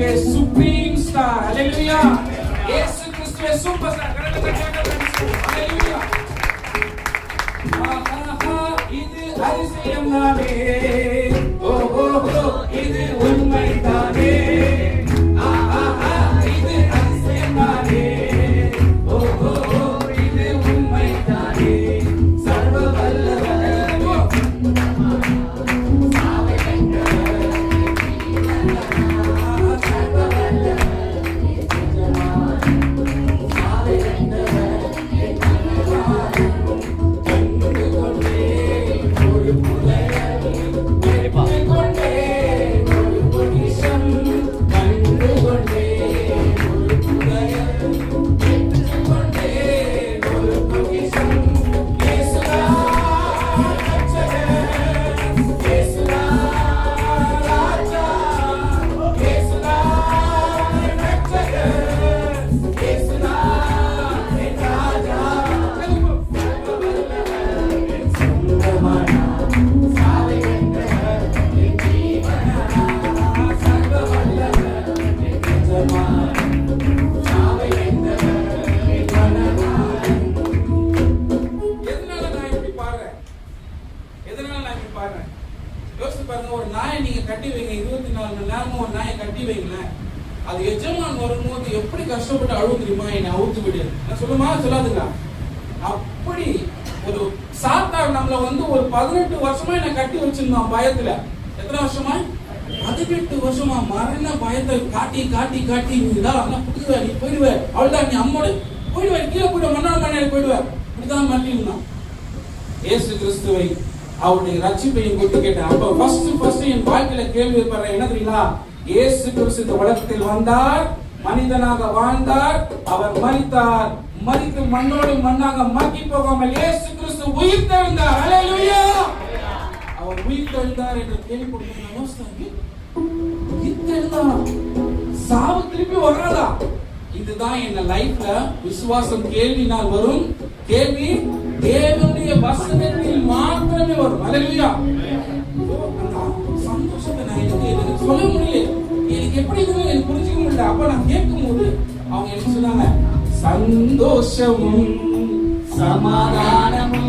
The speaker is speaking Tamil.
கிறிஸ்துவே சுப்ரீம் ஸ்டார். ஹalleluya. இயேசு கிறிஸ்துவே சூப்பர் ஸ்டார். ஹalleluya. ஆஹா இது அதிசயம் தானே, ஓஹோ இது உண்மை தானே, ஆஹா இது அதிசயம் தானே, ஓஹோ இது உண்மை தானே. சர்வ வல்லவர் ஒரு நாயை நீங்க கட்டி வைங்க, 24 மணி நேரமும் ஒரு நாயை கட்டி வைங்களேன். அது எஜமான் வரும்போது எப்படி கஷ்டப்பட்டு அழுவு தெரியுமா, என்னை அவுத்து விடு நான் சொல்லுமா சொல்லாதுங்களா? அப்படி ஒரு சாத்தான் நம்மள ஒரு 18 வருஷமா என்ன கட்டி வச்சிருந்தான் பயத்துல. எத்தனை வருஷமா? 18 வருஷமா மரண பயத்தை காட்டி காட்டி காட்டி புடுவ நீ போயிடுவ, அவள்தான் நீ அம்மோடு போயிடுவ, கீழே போயிடுவ, மண்ணால் மண்ணில் போயிடுவ, இப்படிதான் மாட்டிருந்தான். இயேசு கிறிஸ்துவை அவருடைய ரட்சிப்பையும் கொண்டு கேட்டேன். அப்ப ஃபர்ஸ்ட் என் வாழ்க்கையில கேள்வி பண்ற என்ன தெரியுங்களா? இயேசு கிறிஸ்து இந்த உலகத்தில் வந்தார், மனிதனாக வாழ்ந்தார், அவர் மரித்தார், மரித்து மண்ணோடு மண்ணாக மக்கி போகாமல் இயேசு கிறிஸ்து உயிர் தெழுந்தார். ஹalleluya. அவர் உயிர் தெழுந்தார் என்று கேள்விப்பட்டேன். உயிர் தெழுந்தார், சாவு திருப்பி வராதா? இதுதான் என்ன லைஃப்ல விசுவாசம் கேள்வினால் வரும். கேள்வி தேவனுடைய வசனத்தில் மாத்திரமே வரும். ஹalleluya. சந்தோஷத்தை நான் எனக்கு சொல்ல முடியல, எனக்கு எப்படி எனக்கு புரிஞ்சுக்க முடியல. அப்ப நான் கேட்கும் போது அவங்க எனக்கு சொன்னாங்க, சந்தோஷமும் சமாதானமும்